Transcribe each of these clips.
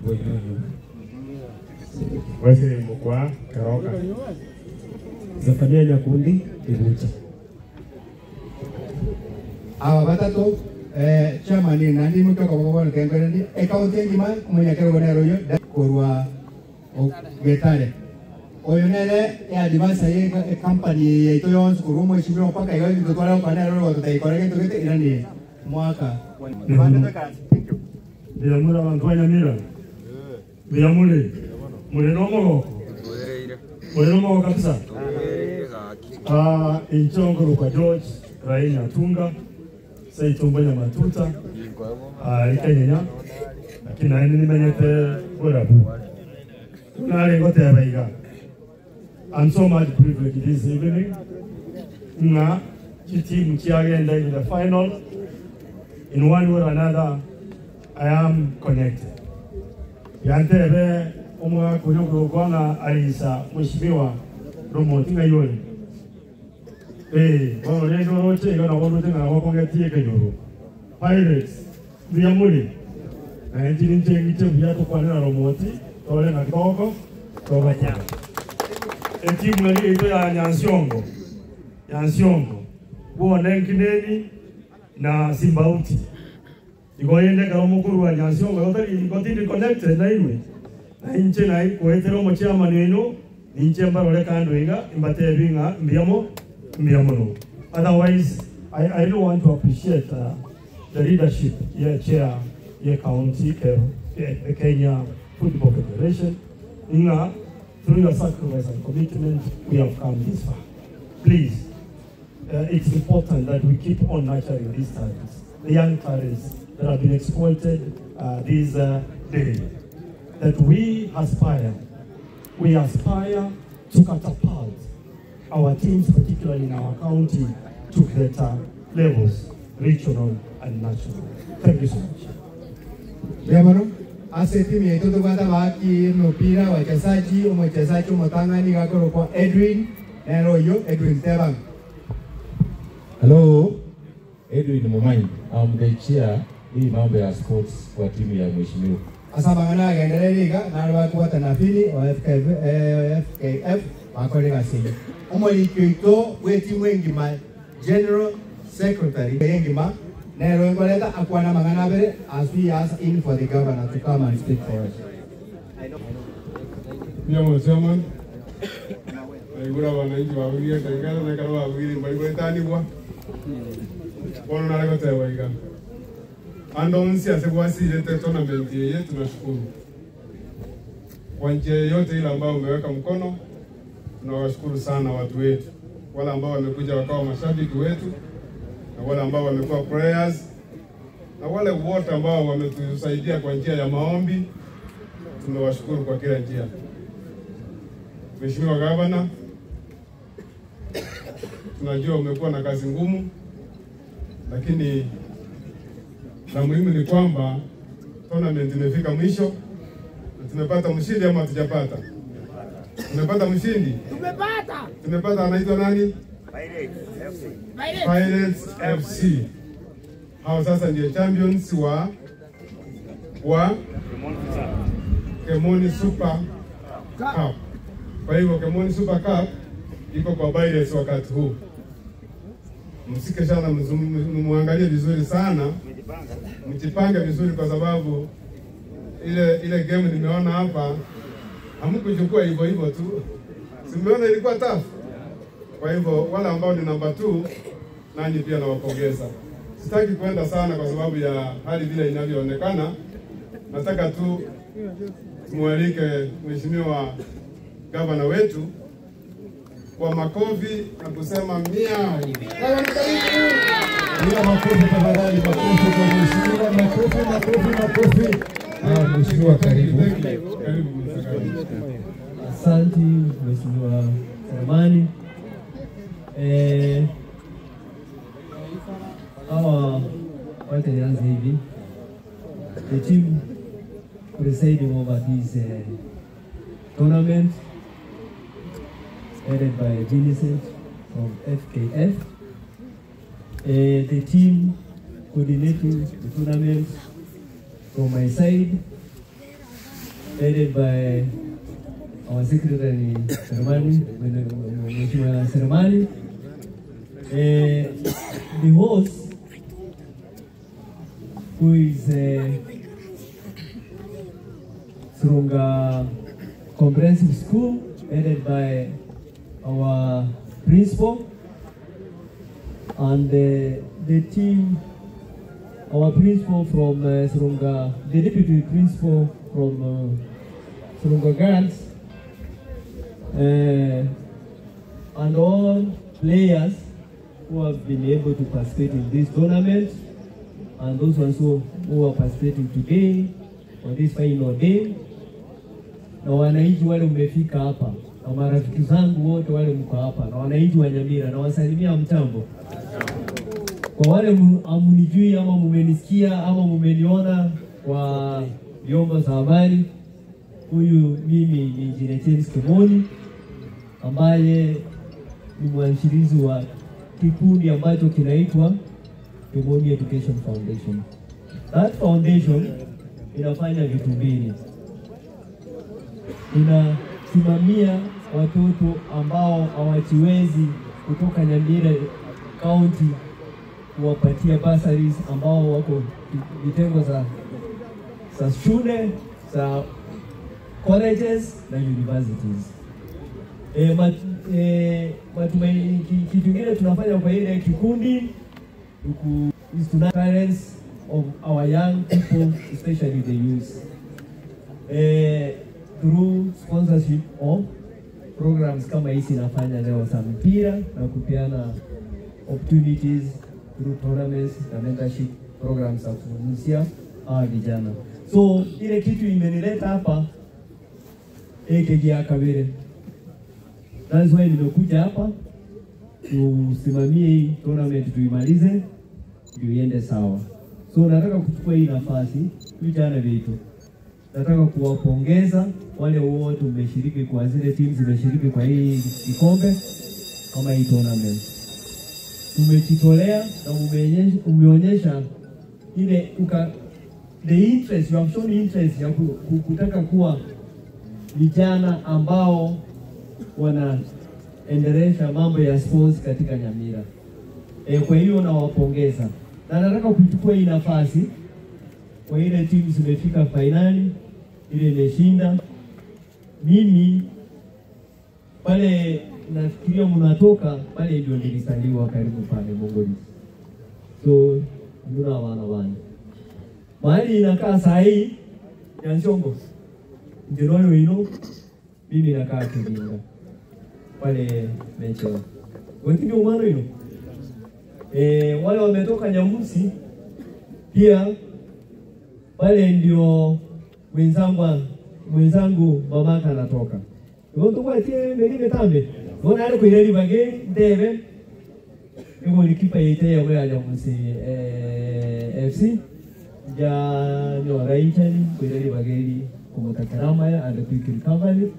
Boyuyu. Wesley Mukwa Karoka. Zefania Nyakundi Ibucha. Awa batatu chama ni nani mtu kwa baba nkengerendi account ngima kumenya kero na royo korwa getare oyonele ya advance ye company yeto yons kurumo ishibiro paka yo ndio twala kwa na royo tutaikora kitu kitu irani mwaka Bila mura wantwanya mira. Bila mule. Mule no mogoko. Mule no mogoko kabisa. Inchongo kwa George Raina Tunga. Sai tumbanya matuta. Ikanyenya. Lakini aini nimenyete borabu. Nale ngote ya baiga. I'm so much privileged this evening. Nga team chiagenda in the final. In one way or another, I am connected. Yantebe umwa kunyoko kwanga alisa mheshimiwa Romotinga yoni. Wao leo roche igana wote na wakongetie kenyoro. Pirates Biamuli. Na injini nje biato kwa na Romoti, tole na koko, tobanya. Timu ile ito ya Nyansiongo. Nyansiongo. Bo nenkineni na Simbauti. Ikoyende kama mukuru wa Nyansiongo yote ikotini connected na iwe. Na inche na ikoetero mo chama neno inche mbaro kando inga imbate binga mbiamo no. Otherwise I don't want to appreciate the leadership chair county Kenya Football Federation inga through your sacrifice and commitment we have come this far. Please it's important that we keep on nurturing these talents, the young talents that have been exploited this day. That we aspire to catapult our teams, particularly in our county, to greater levels, regional and national. Thank you so much. Yamano, aseti mi ito bata baki mpira wachezaji mchezaji mtangani gakoro kwa Edwin Royo Edwin Tebang. Hello, Edwin Momanyi. I'm the chair hii mambo ya sports kwa timu ya mheshimiwa. Asabangana agendele liga na alikuwa tanafili wa FKF wakole gasini. Omoli kyoito weti mwengima General Secretary mwengima Nero ngoleta akwana mangana bere as we ask in for the governor to come and speak for us. Mr. Chairman, naigura wananchi wa Bugia Kaigara na karo wa Bugia mbali kwa Bono na lego tewa iga. Ando nsi asekuwasi ile tournament yeye tunashukuru. Kwa njia yote ile ambayo umeweka mkono, tunawashukuru sana watu wetu. Wale ambao wamekuja wakawa mashabiki wetu, na wale ambao wamekuwa prayers, na wale wote ambao wametusaidia kwa njia ya maombi, tunawashukuru kwa kila njia. Mheshimiwa Gavana, tunajua umekuwa na kazi ngumu, lakini la muhimu ni kwamba tournament imefika mwisho na tumepata mshindi ama hatujapata? Tumepata mshindi? Tumepata. Tumepata, anaitwa nani? Pirates FC. Hao sasa ndio champions wa Kemoni Super Cup. Kwa hivyo Kemoni Super Cup iko kwa Pirates wakati huu. Msike sana, muangalie vizuri sana. Mjipange vizuri kwa sababu ile game nimeona hapa hamkuchukua hivyo tu. Simeona ilikuwa tough. Kwa hivyo wale ambao ni number 2 nani pia nawapongeza. Sitaki kwenda sana kwa sababu ya hali vile inavyoonekana. Nataka tu mualike mheshimiwa gavana wetu kwa makofi na kusema miau. Bila makofi tafadhali, makofi kwa mheshimiwa, makofi. Mheshimiwa karibu. Asante mheshimiwa Sarmani. Wacha nianze hivi. The team presiding over this tournament headed by Vincent from FKF. The team coordinating the tournament from my side headed by our secretary Seremani, Mheshimiwa Seremani. The host, who is Surunga Comprehensive School, headed by our principal, and the team, our principal from Surunga, the deputy principal from Surunga Girls, and all players who have been able to participate in this tournament, and those ones who are participating today on this final day, na wananchi wale umefika hapa, na marafiki zangu wote wale mko hapa, na wananchi wa Nyamira, na wasalimia mtambo. Kwa wale amunijui ama mumenisikia ama mumeniona kwa vyombo za habari, huyu mimi ni Engineer James Kimoni, ambaye ni mwanzilishi wa kikundi ambacho kinaitwa Kimoni Education Foundation. That foundation inafanya vitu mbili. Inasimamia watoto ambao hawajiwezi kutoka Nyamira County, kuwapatia bursaries ambao wako vitengo za shule, za colleges na universities. Kitu kingine tunafanya kwa ile kikundi is to parents of our young people, especially the youth, through sponsorship of programs kama hizi nafanya leo za mpira na kupeana opportunities through tournaments na mentorship programs za kufundisha hawa vijana. So ile kitu imenileta hapa ya Kabere. That's why nimekuja hapa tusimamie hii tournament, tuimalize ndio iende sawa. So nataka kuchukua hii nafasi vijana wetu. Nataka kuwapongeza wale wote umeshiriki kwa zile teams zimeshiriki kwa hii kikombe kama hii tournament. Umejitolea na umeonyesha ile the interest, you have shown interest ya kutaka kuwa vijana ambao wanaendelesha mambo ya sports katika Nyamira. Kwa hiyo nawapongeza. Na nataka kuchukua hii nafasi kwa ile timu zimefika finali, ile imeshinda. Mimi pale nafikiria mnatoka pale ndio nilizaliwa karibu pale Mongoli. So ndio wana. Mahali inakaa saa hii ya Nchongo. Ndio ino mimi nakaa Kibinga. Pale Mecho. Wengine umano ino. Wale wametoka Nyamusi pia pale ndio mwenzangu mamaka anatoka. Ngoto kwa tie mengine tambe. Ngona ale kuireli bage ndebe. Ngo likipa yete ya wewe Nyamusi FC ya nyo Raichani kuireli bageli kumutakarama ya and quick recovery.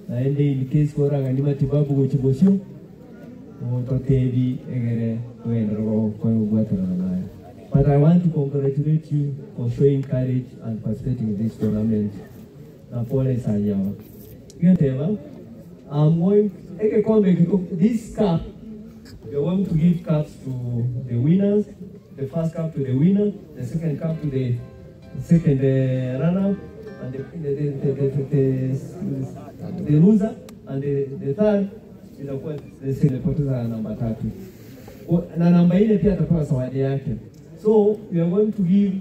Na ende in case kora ngani matibabu gochibosho. Ototevi egere wendro kwa ubwatara nayo. But I want to congratulate you for showing courage and participating in this tournament. Napole Sayawa. I'm going to this cup. We are going to give cups to the winners. The first cup to the winner, the second cup to the second runner, and the loser, and the third itakuwa the second poteza namba 3. Na namba ile pia atapewa zawadi yake. So we are going to give,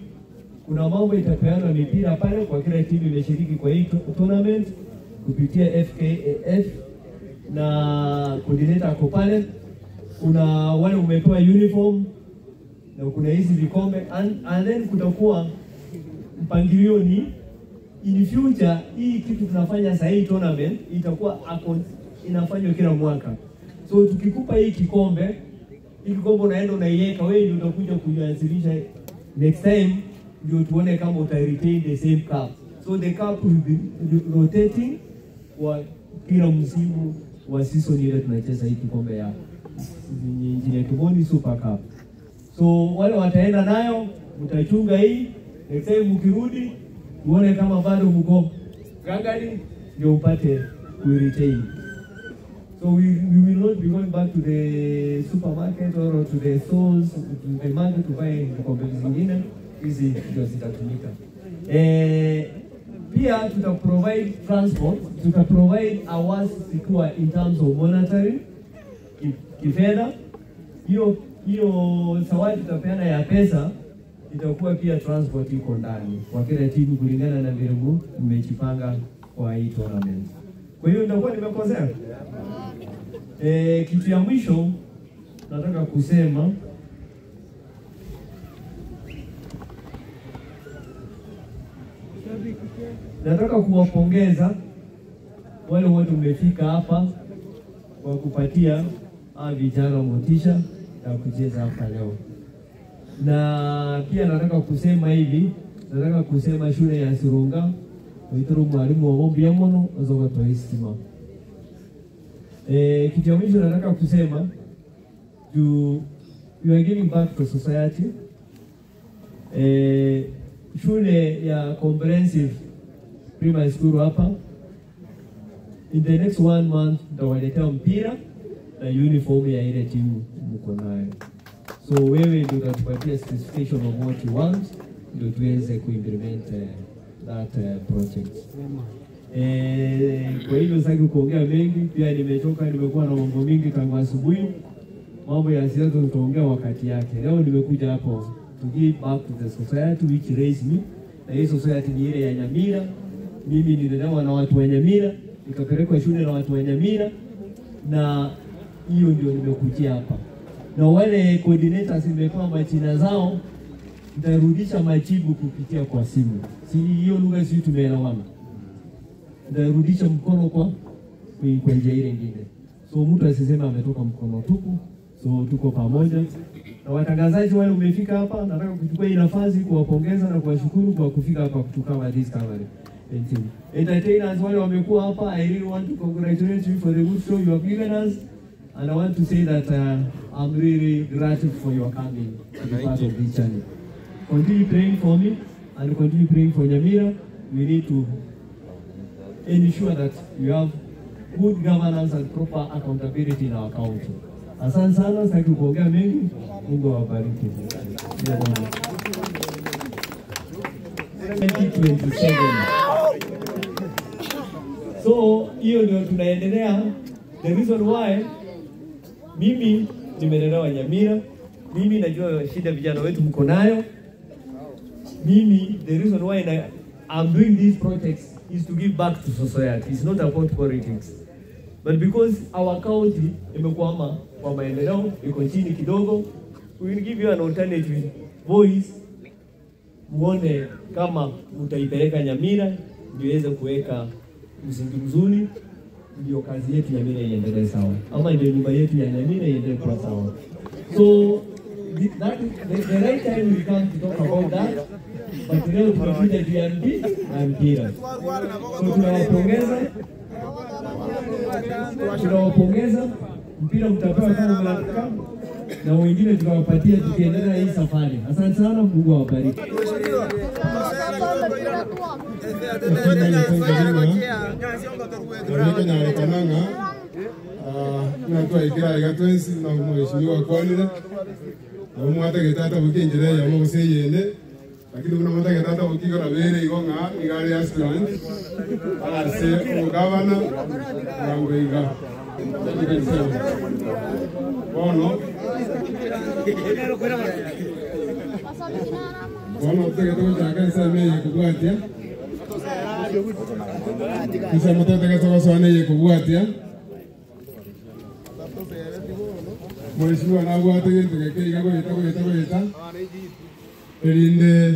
kuna mambo itapeana mipira pale kwa kila timu imeshiriki kwa hii tournament kupitia FKAF na coordinator ako pale. Kuna wale umetoa uniform na kuna hizi vikombe and then kutakuwa mpangilio ni in future hii kitu tunafanya sasa hii tournament itakuwa inafanywa kila mwaka. So tukikupa hii kikombe unaenda unaiweka wewe ndio utakuja kuanzilisha next time ndio tuone kama uta retain the same cup. So the cup will be rotating kwa kila msimu wa season ile tunacheza hii kikombe ya Engineer Kimoni Super Cup. So wale wataenda nayo mtachunga hii next time mkirudi uone kama bado mko gangari ndio upate retain. So we will not be going back to the supermarket or to the stores, to the market to buy kombe zingine. Hizi ndio zitatumika. Pia tuta provide transport, tuta provide awards secure in terms of monitoring, kifedha. Hiyo zawadi tutapeana ya pesa itakuwa pia transport iko ndani kwa kila timu kulingana na vile mmejipanga kwa hii tournament. Kwa hiyo nitakuwa nimekosea. Kitu ya mwisho nataka kusema nataka kuwapongeza wale wote mmefika hapa kwa kupatia vijana motisha ya kucheza hapa leo. Na pia nataka kusema shule ya Sirunga uituru mwalimu wa Mombi ya mono ozoga toistima. Kitu ya mwisho nataka kusema you are giving back to society. Shule ya comprehensive primary school hapa in the next 1 month tutawaletea mpira na uniform ya ile timu mko nayo. So wewe ndio utatupatia specification of what you want ndio tuweze kuimplement that project. Kwa hivyo sasa kuongea mengi, pia nimekuwa na mambo mingi tangu asubuhi. Mambo ya siasa tutaongea wakati yake. Leo nimekuja hapo to give back to the society which raised me. Na hii society ni ile ya Nyamira. Mimi nilelewa na watu wa Nyamira, nikapelekwa shule na watu wa Nyamira, na hiyo ndio nimekujia hapa. Na wale coordinators nimepewa majina zao, nitarudisha majibu kupitia kwa simu. Si hiyo lugha sisi tumeelewana. Nitarudisha mkono kwa njia ile nyingine. So mtu asisema ametoka mkono tupu. So tuko pamoja. Na watangazaji wale umefika hapa, nataka kuchukua hii nafasi kuwapongeza na kuwashukuru kwa kufika hapa kutucover this coverage. Entertainers wale wamekuwa hapa, I really want to congratulate you for the good show you have given us. And I want to say that I'm really grateful for your coming to be part of this channel. Continue praying for me and continue praying for Nyamira. We need to ensure that you have good governance and proper accountability in our country. Asante sana, sitaki kuongea mengi. Mungu awabariki. 2027. So hiyo ndio tunaendelea. The reason why mimi nimelelewa Nyamira, mimi najua shida vijana wetu mko nayo. The reason why I'm doing these projects is to give back to society. It's not about politics. But because our county imekwama kwa maendeleo, iko chini kidogo, we will give you an alternative voice. Muone kama mtaipeleka Nyamira ndio iweze kuweka msingi mzuri, ndio kazi yetu Nyamira iendelee sawa, ama ndio nyumba yetu ya Nyamira iendelee kuwa sawa. So the right time we come to talk about that. But leo tunakuja DMP na mpira. So tunawapongeza, mpira mtapewa kama mnataka, na wengine tunawapatia tukiendelea hii safari. Asante sana, Mungu awabariki. Natwa ikira igatwensi na mheshimiwa Kwanile na mwata getata bukinjira ya mose yene, lakini kuna mwata getata bukiko na bere igonga igari aspirant arse ugavana ngambo iga bono tege to jaga same kubwatia kisha mtoto tege to sone kubwatia mheshimiwa na bwate kintu gekeiga gwita erinde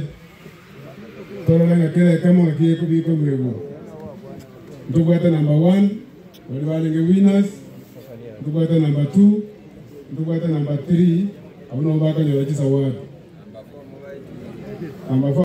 torolenga kile kama kiye kubiko bwego ndubwata number 1 wale wale winners, ndubwata number 2, ndubwata number 3 abona mbaka nyabagiza ward number 4.